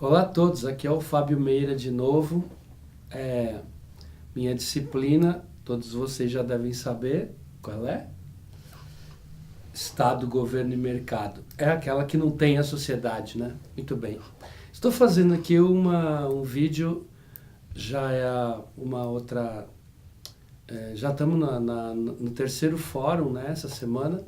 Olá a todos, aqui é o Fábio Meira de novo. Minha disciplina, todos vocês já devem saber qual é? Estado, governo e mercado. É aquela que não tem a sociedade, né? Muito bem. Estou fazendo aqui um vídeo, já é uma outra... já estamos no terceiro fórum, né, essa semana.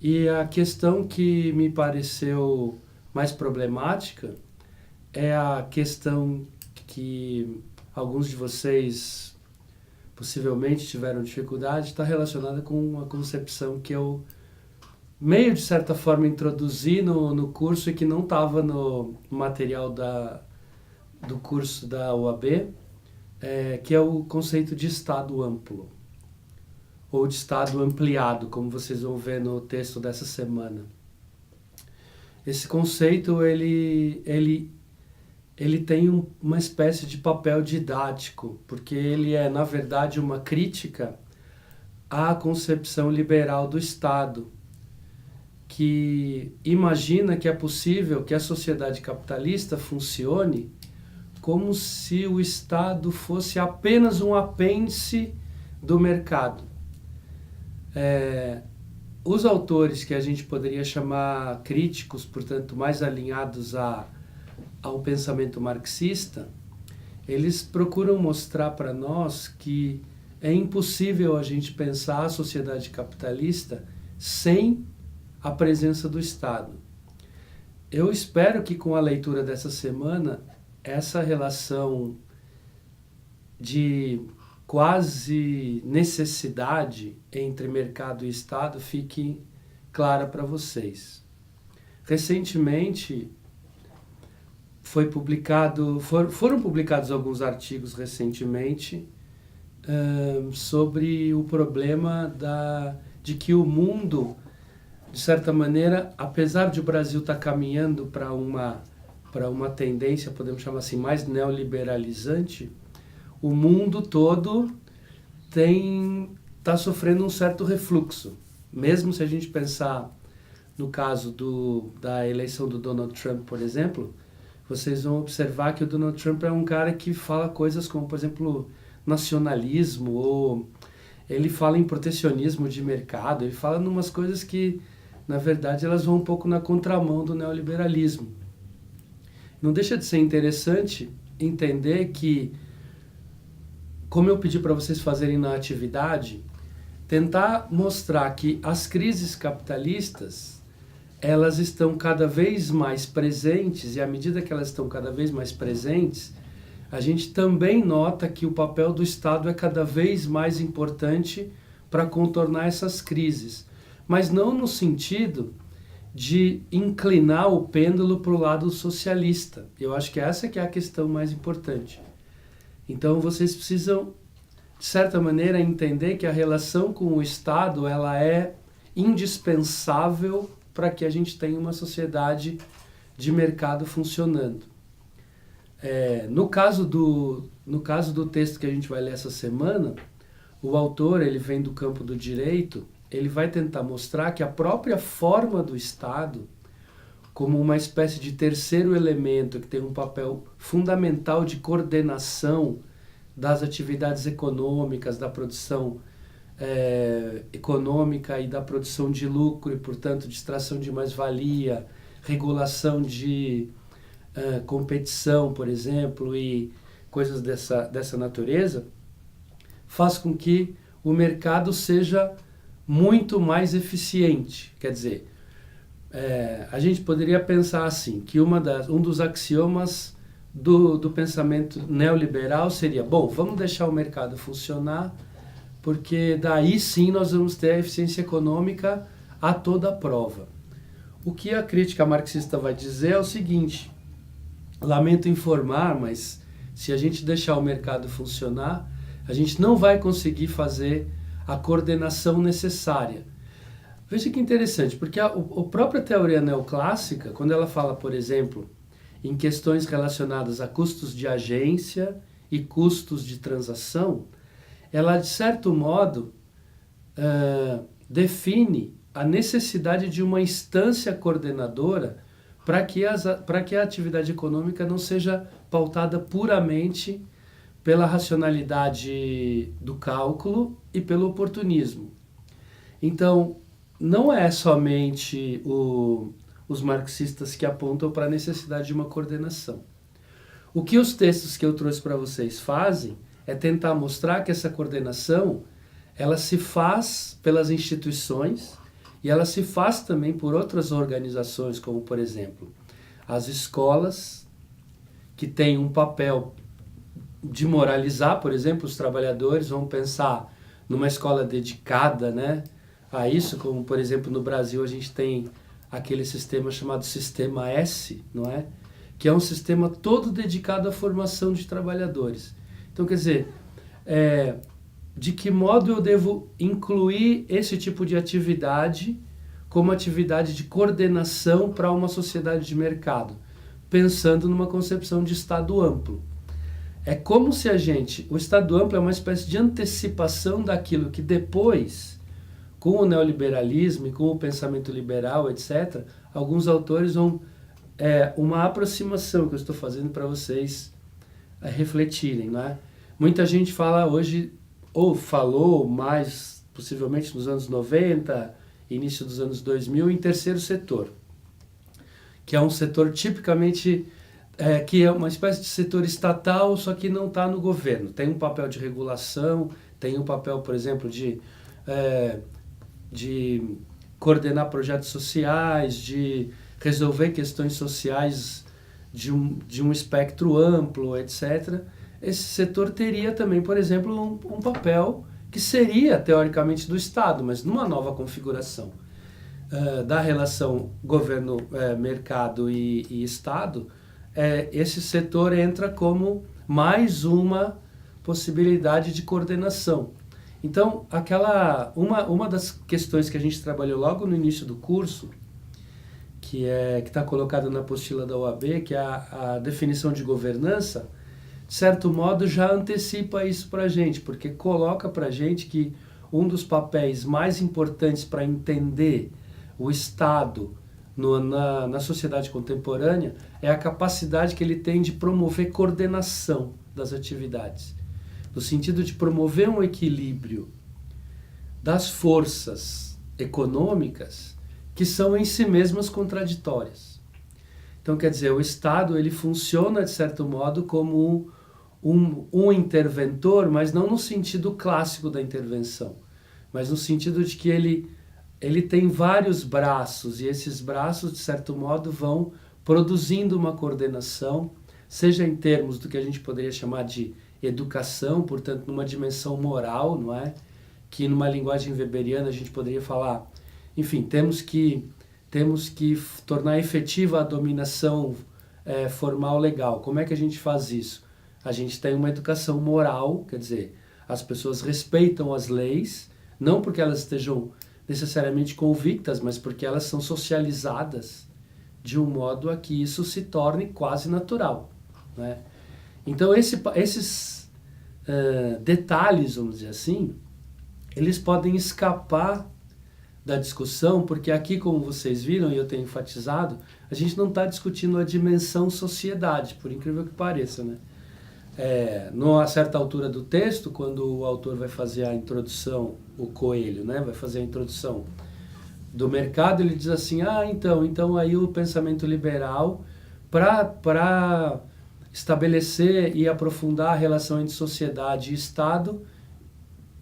E a questão que me pareceu mais problemática é a questão que alguns de vocês possivelmente tiveram dificuldade, está relacionada com uma concepção que eu meio de certa forma introduzi no curso e que não estava no material do curso da UAB, que é o conceito de estado amplo, ou de estado ampliado, como vocês vão ver no texto dessa semana. Esse conceito, ele tem uma espécie de papel didático, porque ele é, na verdade, uma crítica à concepção liberal do Estado, que imagina que é possível que a sociedade capitalista funcione como se o Estado fosse apenas um apêndice do mercado. Os autores que a gente poderia chamar críticos, portanto, mais alinhados ao pensamento marxista, eles procuram mostrar para nós que é impossível a gente pensar a sociedade capitalista sem a presença do Estado. Eu espero que com a leitura dessa semana, essa relação de quase necessidade entre mercado e Estado fique clara para vocês. Recentemente, foram publicados alguns artigos recentemente sobre o problema de que o mundo, de certa maneira, apesar de o Brasil estar caminhando para uma tendência, podemos chamar assim, mais neoliberalizante, o mundo todo está sofrendo um certo refluxo. Mesmo se a gente pensar no caso da eleição do Donald Trump, por exemplo, vocês vão observar que o Donald Trump é um cara que fala coisas como, por exemplo, nacionalismo, ou ele fala em protecionismo de mercado, ele fala em umas coisas que, na verdade, elas vão um pouco na contramão do neoliberalismo. Não deixa de ser interessante entender que, como eu pedi para vocês fazerem na atividade, tentar mostrar que as crises capitalistas, elas estão cada vez mais presentes, e à medida que elas estão cada vez mais presentes, a gente também nota que o papel do Estado é cada vez mais importante para contornar essas crises, mas não no sentido de inclinar o pêndulo para o lado socialista. Eu acho que essa que é a questão mais importante. Então vocês precisam, de certa maneira, entender que a relação com o Estado ela é indispensável para que a gente tenha uma sociedade de mercado funcionando. No caso do texto que a gente vai ler essa semana, o autor, ele vem do campo do direito, ele vai tentar mostrar que a própria forma do Estado, como uma espécie de terceiro elemento que tem um papel fundamental de coordenação das atividades econômicas, da produção econômica e da produção de lucro e, portanto, de extração de mais-valia, regulação de competição, por exemplo, e coisas dessa natureza, faz com que o mercado seja muito mais eficiente. Quer dizer, a gente poderia pensar assim, que um dos axiomas do pensamento neoliberal seria, bom, vamos deixar o mercado funcionar, porque daí sim nós vamos ter a eficiência econômica a toda prova. O que a crítica marxista vai dizer é o seguinte: lamento informar, mas se a gente deixar o mercado funcionar, a gente não vai conseguir fazer a coordenação necessária. Veja que interessante, porque a própria teoria neoclássica, quando ela fala, por exemplo, em questões relacionadas a custos de agência e custos de transação, ela, de certo modo, define a necessidade de uma instância coordenadora para que a atividade econômica não seja pautada puramente pela racionalidade do cálculo e pelo oportunismo. Então, não é somente os marxistas que apontam para a necessidade de uma coordenação. O que os textos que eu trouxe para vocês fazem é tentar mostrar que essa coordenação ela se faz pelas instituições e ela se faz também por outras organizações, como, por exemplo, as escolas, que têm um papel de moralizar, por exemplo, os trabalhadores. Vão pensar numa escola dedicada, né, a isso, como, por exemplo, no Brasil a gente tem aquele sistema chamado Sistema S, não é? Que é um sistema todo dedicado à formação de trabalhadores. Então, quer dizer, de que modo eu devo incluir esse tipo de atividade como atividade de coordenação para uma sociedade de mercado, pensando numa concepção de Estado amplo. É como se o Estado amplo é uma espécie de antecipação daquilo que depois, com o neoliberalismo e com o pensamento liberal, etc., alguns autores vão... uma aproximação que eu estou fazendo para vocês refletirem, não é? Muita gente fala hoje, ou falou mais possivelmente nos anos 90, início dos anos 2000, em terceiro setor, que é um setor tipicamente, que é uma espécie de setor estatal, só que não está no governo. Tem um papel de regulação, tem um papel, por exemplo, de coordenar projetos sociais, de resolver questões sociais de um espectro amplo, etc. Esse setor teria também, por exemplo, um papel que seria, teoricamente, do Estado, mas numa nova configuração da relação governo, mercado e Estado, esse setor entra como mais uma possibilidade de coordenação. Então, uma das questões que a gente trabalhou logo no início do curso, que está colocada na apostila da OAB, que é a definição de governança, de certo modo já antecipa isso para a gente, porque coloca para a gente que um dos papéis mais importantes para entender o Estado na sociedade contemporânea é a capacidade que ele tem de promover coordenação das atividades, no sentido de promover um equilíbrio das forças econômicas que são em si mesmas contraditórias. Então, quer dizer, o Estado ele funciona, de certo modo, como um interventor, mas não no sentido clássico da intervenção, mas no sentido de que ele tem vários braços, e esses braços, de certo modo, vão produzindo uma coordenação, seja em termos do que a gente poderia chamar de educação, portanto, numa dimensão moral, não é? Que numa linguagem weberiana a gente poderia falar, enfim, temos que tornar efetiva a dominação formal legal. Como é que a gente faz isso? A gente tem uma educação moral, quer dizer, as pessoas respeitam as leis, não porque elas estejam necessariamente convictas, mas porque elas são socializadas de um modo a que isso se torne quase natural, né? Então, esses detalhes, vamos dizer assim, eles podem escapar da discussão, porque aqui, como vocês viram, e eu tenho enfatizado, a gente não está discutindo a dimensão sociedade, por incrível que pareça, né? Numa certa altura do texto, quando o autor vai fazer a introdução, o Coelho, né, vai fazer a introdução do mercado, ele diz assim, então aí o pensamento liberal, para estabelecer e aprofundar a relação entre sociedade e Estado,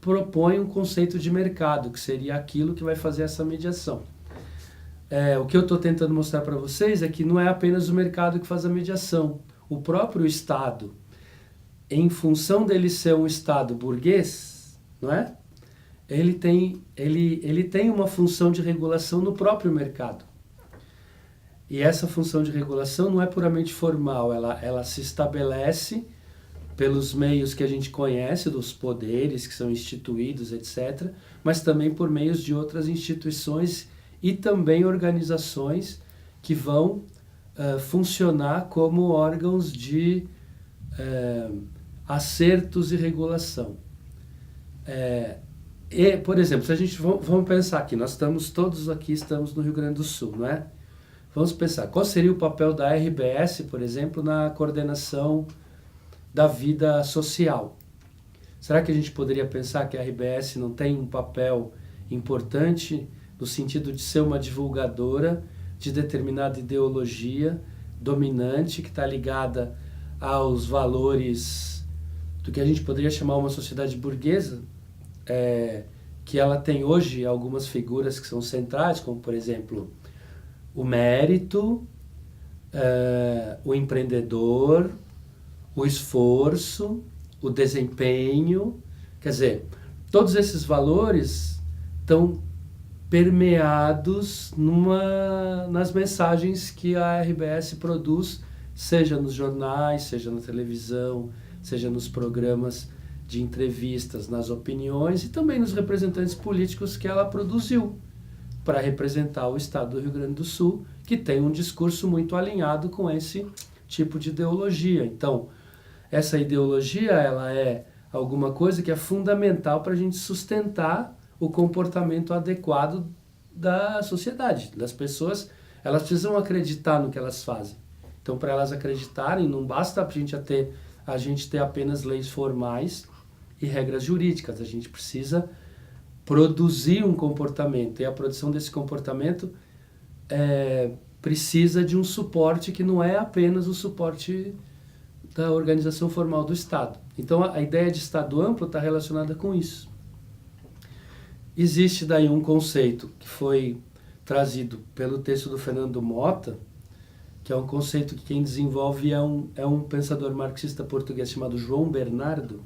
propõe um conceito de mercado, que seria aquilo que vai fazer essa mediação. O que eu estou tentando mostrar para vocês é que não é apenas o mercado que faz a mediação. O próprio Estado, em função dele ser um Estado burguês, não é? Ele tem uma função de regulação no próprio mercado. E essa função de regulação não é puramente formal, ela se estabelece pelos meios que a gente conhece, dos poderes que são instituídos, etc., mas também por meios de outras instituições e também organizações que vão funcionar como órgãos de acertos e regulação. Por exemplo, se a gente vamos pensar aqui, todos aqui estamos no Rio Grande do Sul, não é? Vamos pensar, qual seria o papel da RBS, por exemplo, na coordenação da vida social? Será que a gente poderia pensar que a RBS não tem um papel importante no sentido de ser uma divulgadora de determinada ideologia dominante que está ligada aos valores do que a gente poderia chamar uma sociedade burguesa, que ela tem hoje algumas figuras que são centrais, como, por exemplo, o mérito, o empreendedor, o esforço, o desempenho. Quer dizer, todos esses valores estão permeados nas mensagens que a RBS produz, seja nos jornais, seja na televisão, seja nos programas de entrevistas, nas opiniões e também nos representantes políticos que ela produziu para representar o estado do Rio Grande do Sul, que tem um discurso muito alinhado com esse tipo de ideologia. Então, essa ideologia ela é alguma coisa que é fundamental para a gente sustentar o comportamento adequado da sociedade, das pessoas. Elas precisam acreditar no que elas fazem. Então, para elas acreditarem, não basta a gente ter apenas leis formais e regras jurídicas. A gente precisa produzir um comportamento, e a produção desse comportamento precisa de um suporte que não é apenas o suporte da organização formal do Estado. Então, a ideia de Estado amplo está relacionada com isso. Existe daí um conceito que foi trazido pelo texto do Fernando Mota, que é um conceito que quem desenvolve é um pensador marxista português chamado João Bernardo,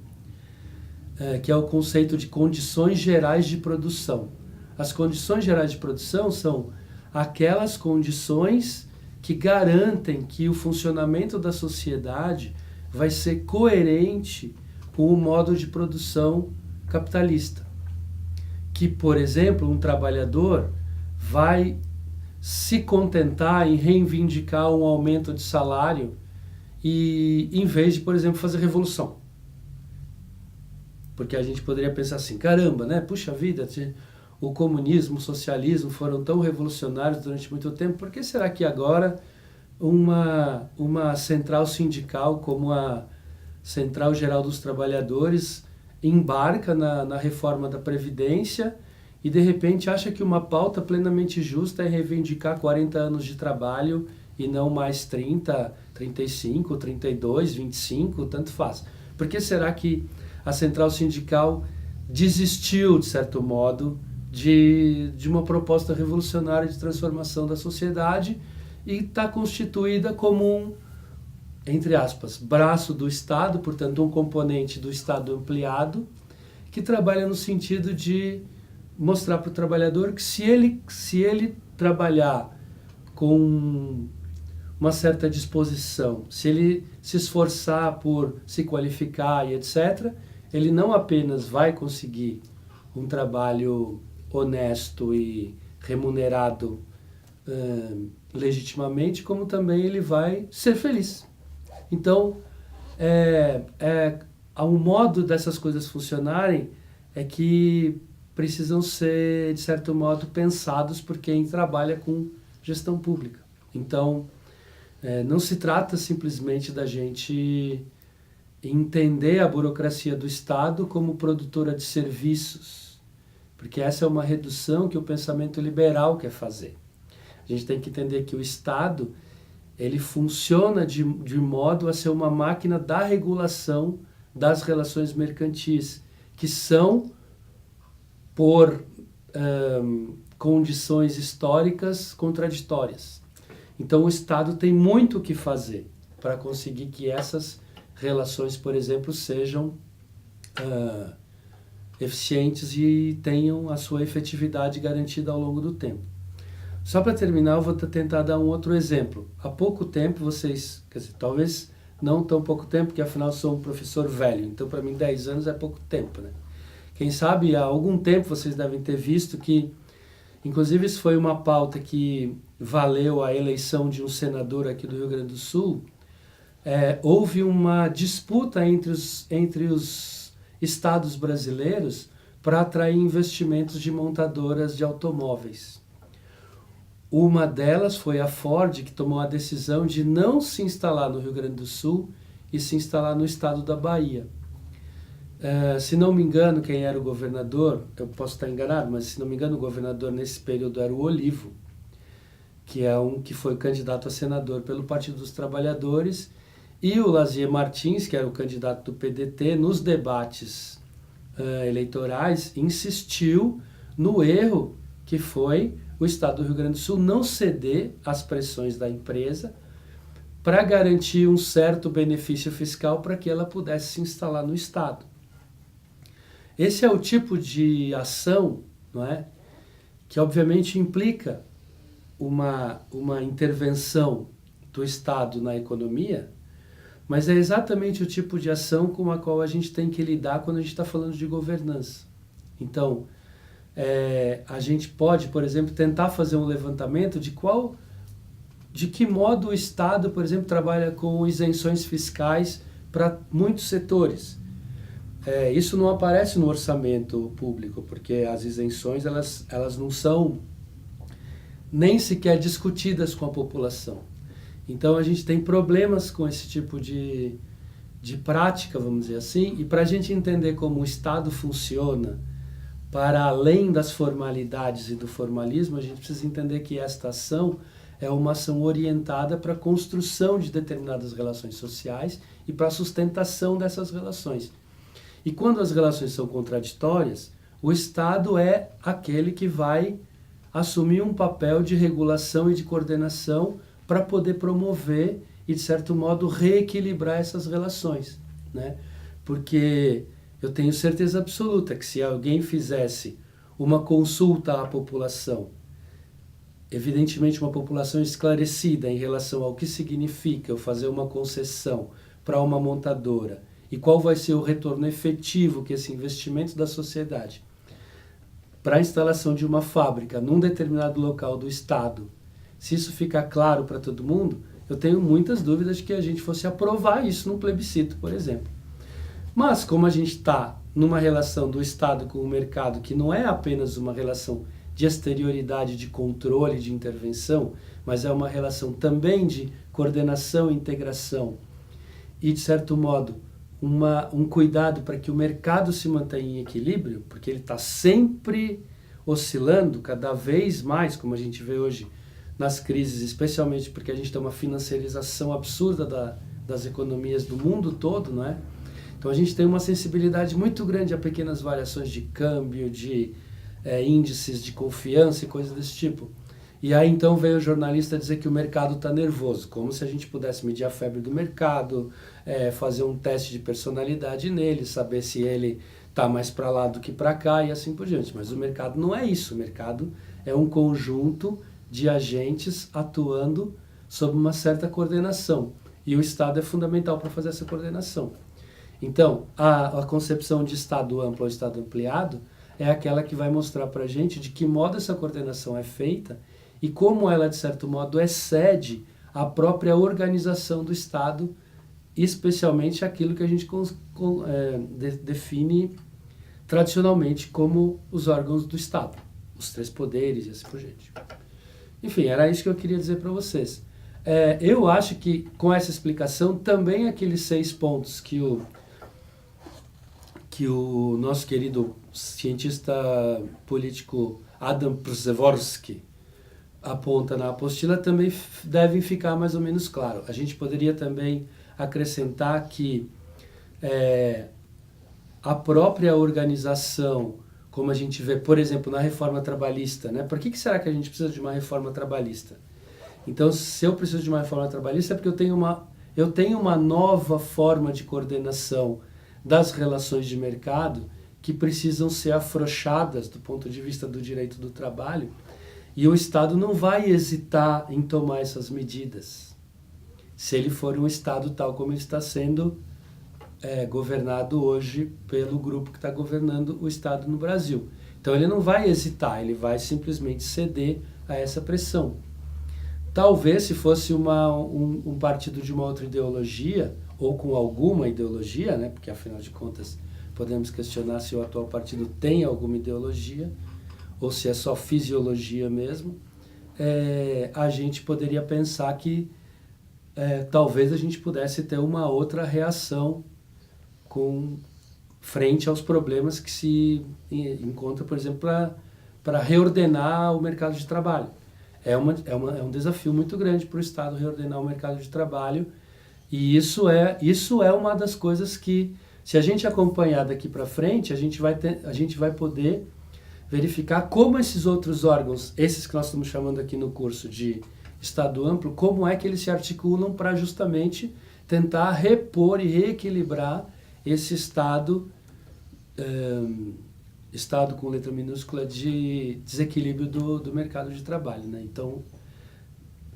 que é o conceito de condições gerais de produção. As condições gerais de produção são aquelas condições que garantem que o funcionamento da sociedade vai ser coerente com o modo de produção capitalista. Que, por exemplo, um trabalhador vai se contentar em reivindicar um aumento de salário e em vez de, por exemplo, fazer revolução. Porque a gente poderia pensar assim, caramba, né? Puxa vida, o comunismo, o socialismo foram tão revolucionários durante muito tempo, por que será que agora uma central sindical como a Central Geral dos Trabalhadores embarca na reforma da Previdência e de repente acha que uma pauta plenamente justa é reivindicar 40 anos de trabalho e não mais 30, 35, 32, 25, tanto faz. Por que será que a central sindical desistiu, de certo modo, de uma proposta revolucionária de transformação da sociedade e está constituída como entre aspas, braço do Estado, portanto um componente do Estado ampliado, que trabalha no sentido de mostrar para o trabalhador que se ele trabalhar com uma certa disposição, se ele se esforçar por se qualificar e etc., ele não apenas vai conseguir um trabalho honesto e remunerado legitimamente, como também ele vai ser feliz. Então, um modo dessas coisas funcionarem é que precisam ser, de certo modo, pensados por quem trabalha com gestão pública. Então, não se trata simplesmente da gente entender a burocracia do Estado como produtora de serviços, porque essa é uma redução que o pensamento liberal quer fazer. A gente tem que entender que o Estado ele funciona de modo a ser uma máquina da regulação das relações mercantis, que são por condições históricas contraditórias. Então o Estado tem muito o que fazer para conseguir que essas relações, por exemplo, sejam eficientes e tenham a sua efetividade garantida ao longo do tempo. Só para terminar, eu vou tentar dar um outro exemplo. Há pouco tempo vocês, quer dizer, talvez não tão pouco tempo, porque afinal sou um professor velho, então para mim 10 anos é pouco tempo, né? Quem sabe há algum tempo vocês devem ter visto que, inclusive isso foi uma pauta que valeu a eleição de um senador aqui do Rio Grande do Sul, houve uma disputa entre os estados brasileiros para atrair investimentos de montadoras de automóveis. Uma delas foi a Ford, que tomou a decisão de não se instalar no Rio Grande do Sul e se instalar no estado da Bahia. Se não me engano, quem era o governador, eu posso estar enganado, mas se não me engano, o governador nesse período era o Olivo, que foi candidato a senador pelo Partido dos Trabalhadores, e o Lazier Martins, que era o candidato do PDT, nos debates eleitorais, insistiu no erro que foi o Estado do Rio Grande do Sul não ceder às pressões da empresa para garantir um certo benefício fiscal para que ela pudesse se instalar no Estado. Esse é o tipo de ação, não é, que obviamente implica uma intervenção do Estado na economia, mas é exatamente o tipo de ação com a qual a gente tem que lidar quando a gente está falando de governança. Então, a gente pode, por exemplo, tentar fazer um levantamento de que modo o Estado, por exemplo, trabalha com isenções fiscais para muitos setores. Isso não aparece no orçamento público, porque as isenções elas não são nem sequer discutidas com a população. Então a gente tem problemas com esse tipo de prática, vamos dizer assim, e para a gente entender como o Estado funciona, para além das formalidades e do formalismo, a gente precisa entender que esta ação é uma ação orientada para a construção de determinadas relações sociais e para a sustentação dessas relações. E quando as relações são contraditórias, o Estado é aquele que vai assumir um papel de regulação e de coordenação para poder promover e, de certo modo, reequilibrar essas relações, né? Porque eu tenho certeza absoluta que se alguém fizesse uma consulta à população, evidentemente uma população esclarecida em relação ao que significa eu fazer uma concessão para uma montadora e qual vai ser o retorno efetivo que esse investimento da sociedade para a instalação de uma fábrica num determinado local do Estado, se isso ficar claro para todo mundo, eu tenho muitas dúvidas de que a gente fosse aprovar isso num plebiscito, por exemplo. Mas como a gente está numa relação do Estado com o mercado que não é apenas uma relação de exterioridade, de controle, de intervenção, mas é uma relação também de coordenação, integração e, de certo modo, um cuidado para que o mercado se mantenha em equilíbrio, porque ele está sempre oscilando cada vez mais, como a gente vê hoje nas crises, especialmente porque a gente tem uma financiarização absurda das economias do mundo todo, não é? Então a gente tem uma sensibilidade muito grande a pequenas variações de câmbio, de índices de confiança e coisas desse tipo. E aí então veio o jornalista dizer que o mercado está nervoso, como se a gente pudesse medir a febre do mercado, fazer um teste de personalidade nele, saber se ele está mais para lá do que para cá e assim por diante. Mas o mercado não é isso, o mercado é um conjunto de agentes atuando sob uma certa coordenação. E o Estado é fundamental para fazer essa coordenação. Então, a concepção de Estado amplo ou Estado ampliado é aquela que vai mostrar para a gente de que modo essa coordenação é feita e como ela, de certo modo, excede a própria organização do Estado, especialmente aquilo que a gente define tradicionalmente como os órgãos do Estado, os três poderes e assim por diante. Enfim, era isso que eu queria dizer para vocês. Eu acho que com essa explicação também aqueles 6 pontos que o nosso querido cientista político Adam Przeworski aponta na apostila também devem ficar mais ou menos claro. A gente poderia também acrescentar que a própria organização, como a gente vê, por exemplo, na reforma trabalhista, né? Por que será que a gente precisa de uma reforma trabalhista? Então, se eu preciso de uma reforma trabalhista é porque eu tenho uma nova forma de coordenação das relações de mercado que precisam ser afrouxadas do ponto de vista do direito do trabalho, e o Estado não vai hesitar em tomar essas medidas, se ele for um Estado tal como ele está sendo governado hoje pelo grupo que está governando o Estado no Brasil. Então ele não vai hesitar, ele vai simplesmente ceder a essa pressão. Talvez se fosse um partido de uma outra ideologia, ou com alguma ideologia, né? Porque afinal de contas podemos questionar se o atual partido tem alguma ideologia, ou se é só fisiologia mesmo, a gente poderia pensar que talvez a gente pudesse ter uma outra reação frente aos problemas que se encontra, por exemplo, para reordenar o mercado de trabalho. É um desafio muito grande para o Estado reordenar o mercado de trabalho, e isso é uma das coisas que, se a gente acompanhar daqui para frente, a gente vai poder verificar como esses outros órgãos, esses que nós estamos chamando aqui no curso de Estado amplo, como é que eles se articulam para justamente tentar repor e reequilibrar esse Estado com letra minúscula de desequilíbrio do mercado de trabalho, né? Então,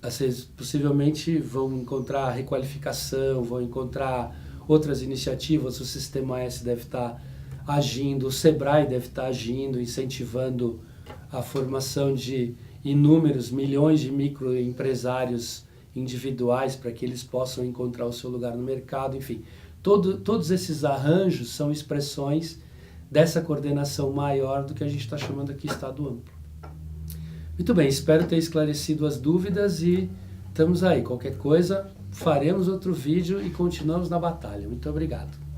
vocês possivelmente vão encontrar requalificação, vão encontrar outras iniciativas, o Sistema S deve estar agindo, o Sebrae deve estar agindo, incentivando a formação de inúmeros milhões de microempresários individuais para que eles possam encontrar o seu lugar no mercado, enfim. Todos esses arranjos são expressões dessa coordenação maior do que a gente está chamando aqui Estado amplo. Muito bem, espero ter esclarecido as dúvidas e estamos aí. Qualquer coisa, faremos outro vídeo e continuamos na batalha. Muito obrigado.